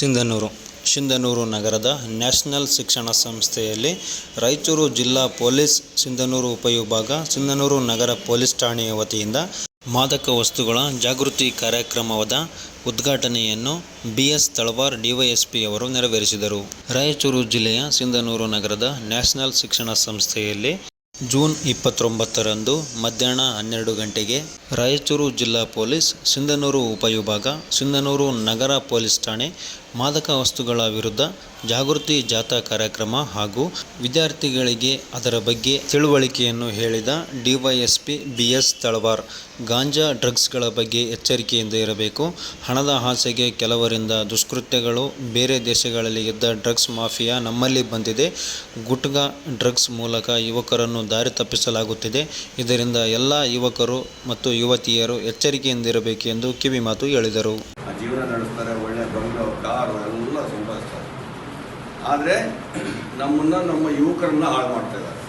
ಸಿಂಧನೂರು ನಗರದ ನ್ಯಾಷನಲ್ ಶಿಕ್ಷಣ ಸಂಸ್ಥೆಯಲ್ಲಿ ರಾಯಚೂರು ಜಿಲ್ಲಾ ಪೊಲೀಸ್ ಸಿಂಧನೂರು ಉಪವಿಭಾಗ ಸಿಂಧನೂರು ನಗರ ಪೊಲೀಸ್ ಠಾಣೆಯ ವತಿಯಿಂದ ಮಾದಕ ವಸ್ತುಗಳ ಜಾಗೃತಿ ಕಾರ್ಯಕ್ರಮದ ಉದ್ಘಾಟನೆಯನ್ನು ಬಿ.ಎಸ್. ತಳವಾರ್ ಡಿವೈಎಸ್ಪಿ ಅವರು ನೆರವೇರಿಸಿದರು. ರಾಯಚೂರು ಜಿಲ್ಲೆಯ ಸಿಂಧನೂರು ನಗರದ ನ್ಯಾಷನಲ್ ಶಿಕ್ಷಣ ಸಂಸ್ಥೆಯಲ್ಲಿ ಜೂನ್ 29ರಂದು ಮಧ್ಯಾಹ್ನ 12 ಗಂಟೆಗೆ ರಾಯಚೂರು ಜಿಲ್ಲಾ ಪೊಲೀಸ್ ಸಿಂಧನೂರು ಉಪವಿಭಾಗ ಸಿಂಧನೂರು ನಗರ ಪೊಲೀಸ್ ಠಾಣೆ ಮಾದಕ ವಸ್ತುಗಳ ವಿರುದ್ಧ ಜಾಗೃತಿ ಜಾಥಾ ಕಾರ್ಯಕ್ರಮ ಹಾಗೂ ವಿದ್ಯಾರ್ಥಿಗಳಿಗೆ ಅದರ ಬಗ್ಗೆ ತಿಳುವಳಿಕೆಯನ್ನು ಹೇಳಿದ ಡಿವೈಎಸ್ಪಿ ಬಿ.ಎಸ್. ತಳವಾರ್, ಗಾಂಜಾ ಡ್ರಗ್ಸ್ಗಳ ಬಗ್ಗೆ ಎಚ್ಚರಿಕೆಯಿಂದ ಇರಬೇಕು. ಹಣದ ಆಸೆಗೆ ಕೆಲವರಿಂದ ದುಷ್ಕೃತ್ಯಗಳು. ಬೇರೆ ದೇಶಗಳಲ್ಲಿ ಇದ್ದ ಡ್ರಗ್ಸ್ ಮಾಫಿಯಾ ನಮ್ಮಲ್ಲಿ ಬಂದಿದೆ. ಗುಟ್ಕಾ ಡ್ರಗ್ಸ್ ಮೂಲಕ ಯುವಕರನ್ನು ದಾರಿ ತಪ್ಪಿಸಲಾಗುತ್ತಿದೆ. ಇದರಿಂದ ಎಲ್ಲ ಯುವಕರು ಮತ್ತು ಯುವತಿಯರು ಎಚ್ಚರಿಕೆಯಿಂದಿರಬೇಕು ಎಂದು ಕಿವಿಮಾತು ಹೇಳಿದರು. ಜೀವನ ನಡೆಸ್ತಾರೆ, ಒಳ್ಳೆ ಬಂಗ್ಲೋ, ಕಾರು ಎಲ್ಲ ಸಂಪಾದಿಸ್ತಾರೆ. ಆದರೆ ನಮ್ಮ ಯುವಕರನ್ನ ಹಾಳು ಮಾಡ್ತಾ ಇದ್ದಾರೆ.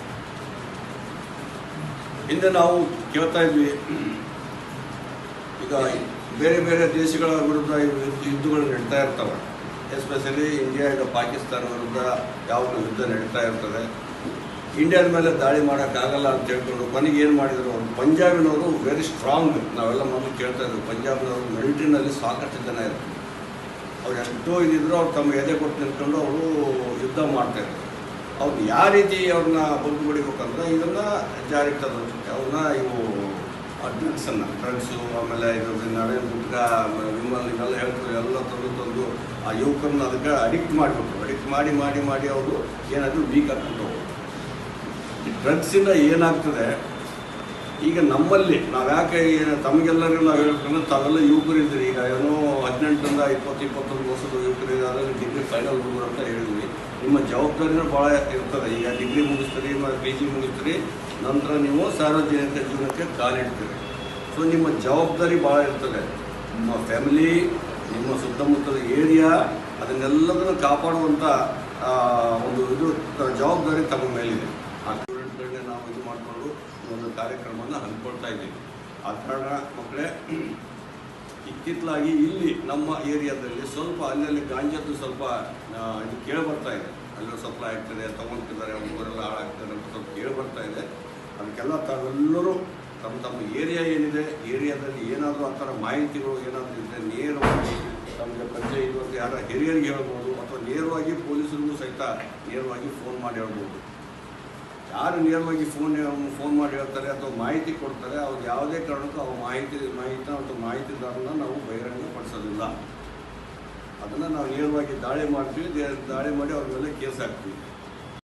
ಹಿಂದೆ ನಾವು ಕೇಳ್ತಾ ಇದ್ವಿ, ಈಗ ಬೇರೆ ಬೇರೆ ದೇಶಗಳ ವಿರುದ್ಧ ಯುದ್ಧಗಳು ನಡೀತಾ ಇರ್ತವೆ. ಎಸ್ಪೆಷಲಿ ಇಂಡಿಯಾ ಈಗ ಪಾಕಿಸ್ತಾನ ವಿರುದ್ಧ ಯಾವಾಗಲೂ ಯುದ್ಧ ನಡೀತಾ ಇರ್ತದೆ. ಇಂಡಿಯಾದ ಮೇಲೆ ದಾಳಿ ಮಾಡೋಕ್ಕಾಗಲ್ಲ ಅಂತ ಹೇಳ್ಕೊಂಡು ಕೊನೆಗೆ ಏನು ಮಾಡಿದರು ಅವರು, ಪಂಜಾಬಿನವರು ವೆರಿ ಸ್ಟ್ರಾಂಗ್. ನಾವೆಲ್ಲ ಮೊದಲು ಕೇಳ್ತಾ ಇದ್ವಿ, ಪಂಜಾಬ್ನವರು ಮಿಲಿಟ್ರಿನಲ್ಲಿ ಸಾಕಷ್ಟು ಜನ ಇರ್ತಾರೆ. ಅವ್ರು ಎಷ್ಟೋ ಇದ್ದಿದ್ರು ಅವ್ರು ತಮ್ಮ ಎದೆ ಕೊಟ್ಟು ನಿಂತ್ಕೊಂಡು ಅವರು ಯುದ್ಧ ಮಾಡ್ತಾಯಿದ್ರು. ಅವ್ರು ಯಾವ ರೀತಿ ಅವ್ರನ್ನ ಬದುಕು ಬಿಡಬೇಕಂದ್ರೆ ಇದನ್ನು ಜಾರಿಗೆ ತಂದರು. ಅವ್ರನ್ನ ಇವು ಡ್ರಗ್ಸು, ಆಮೇಲೆ ಇದು ನಡೆ ಗುಟ್ಕ, ವಿಮಲ್ ಇವೆಲ್ಲ ಹೇಳ್ತಾರೆ, ಎಲ್ಲ ತಂದು ಆ ಯುವಕರನ್ನ ಅದಕ್ಕೆ ಅಡಿಕ್ಟ್ ಮಾಡಿಬಿಟ್ರು. ಅಡಿಕ್ಟ್ ಮಾಡಿ ಅವರು ಏನಾದರೂ ವೀಕ್ ಆಗ್ಬಿಟ್ಟು ಹೋಗೋದು. ಡ್ರಗ್ಸಿಂದ ಏನಾಗ್ತದೆ, ಈಗ ನಮ್ಮಲ್ಲಿ ನಾವು ಯಾಕೆ ತಮಗೆಲ್ಲರಿಗೂ ನಾವು ಹೇಳ್ಬೇಕಂದ್ರೆ ತಾವೆಲ್ಲ ಯುವಕರಿದ್ದೀರಿ. ಈಗ ಏನೋ 18ರಿಂದ 20-21 ವರ್ಷದ ಯುವಕರಿದ್ದಾರೆ, ಡಿಗ್ರಿ ಫೈನಲ್ ಹುಡುಗರು ಅಂತ ಹೇಳಿದ್ವಿ. ನಿಮ್ಮ ಜವಾಬ್ದಾರಿನೂ ಭಾಳ ಇರ್ತದೆ. ಈಗ ಡಿಗ್ರಿ ಮುಗಿಸ್ತೀರಿ, PG ಮುಗಿಸ್ತೀರಿ, ನಂತರ ನೀವು ಸಾರ್ವಜನಿಕ ಜೀವನಕ್ಕೆ ಕಾಲಿಡ್ತೀರಿ. ಸೊ ನಿಮ್ಮ ಜವಾಬ್ದಾರಿ ಭಾಳ ಇರ್ತದೆ. ನಿಮ್ಮ ಫ್ಯಾಮಿಲಿ, ನಿಮ್ಮ ಸುತ್ತಮುತ್ತಲ ಏರಿಯಾ, ಅದನ್ನೆಲ್ಲದನ್ನು ಕಾಪಾಡುವಂಥ ಇದು ಜವಾಬ್ದಾರಿ ತಮ್ಮ ಮೇಲಿದೆ. ಆ ಸ್ಟೂಡೆಂಟ್ಗಳನ್ನೇ ನಾವು ಇದು ಮಾಡಿಕೊಂಡು ಒಂದು ಕಾರ್ಯಕ್ರಮವನ್ನು ಹಮ್ಮಿಕೊಳ್ತಾ ಇದ್ದೀವಿ. ಆ ಕಾರಣ ಮಕ್ಕಳೇ, ಇತ್ತಿತ್ತಲಾಗಿ ಇಲ್ಲಿ ನಮ್ಮ ಏರಿಯಾದಲ್ಲಿ ಸ್ವಲ್ಪ ಅಲ್ಲಲ್ಲಿ ಗಾಂಜಾದ್ದು ಸ್ವಲ್ಪ ಇದು ಕೇಳಿಬರ್ತಾ ಇದೆ. ಅಲ್ಲೂ ಸಪ್ಲೈ ಆಗ್ತದೆ, ತೊಗೊಳ್ತಿದ್ದಾರೆ, ಹುಡುಗರೆಲ್ಲ ಹಾಳಾಗ್ತಾರೆ ಅಂತ ಸ್ವಲ್ಪ ಕೇಳಿಬರ್ತಾ ಇದೆ. ಅದಕ್ಕೆಲ್ಲ ತಾವೆಲ್ಲರೂ ತಮ್ಮ ಏರಿಯಾ ಏನಿದೆ, ಏರಿಯಾದಲ್ಲಿ ಏನಾದರೂ ಆ ಥರ ಮಾಹಿತಿಗಳು ಏನಾದರೂ ಇದ್ದರೆ ನೇರವಾಗಿ ತಮಗೆ ಪರಿಚಯ ಇರುವಂಥ ಯಾರ ಹಿರಿಯರಿಗೆ ಹೇಳ್ಬೋದು, ಅಥವಾ ನೇರವಾಗಿ ಪೊಲೀಸರಿಗೂ ಸಹಿತ ನೇರವಾಗಿ ಫೋನ್ ಮಾಡಿ ಹೇಳ್ಬೋದು. ಯಾರು ನೇರವಾಗಿ ಫೋನ್ ಮಾಡಿ ಹೇಳ್ತಾರೆ ಅಥವಾ ಮಾಹಿತಿ ಕೊಡ್ತಾರೆ, ಅವ್ರು ಯಾವುದೇ ಕಾರಣಕ್ಕೂ ಅವ್ರ ಮಾಹಿತಿ ಅಥವಾ ಮಾಹಿತಿದಾರನ್ನ ನಾವು ಬಹಿರಂಗಪಡಿಸೋದಿಲ್ಲ. ಅದನ್ನು ನಾವು ನೇರವಾಗಿ ದಾಳಿ ಮಾಡ್ತೀವಿ. ದಾಳಿ ಮಾಡಿ ಅವ್ರ ಮೇಲೆ ಕೇಸ್ ಹಾಕ್ತೀವಿ.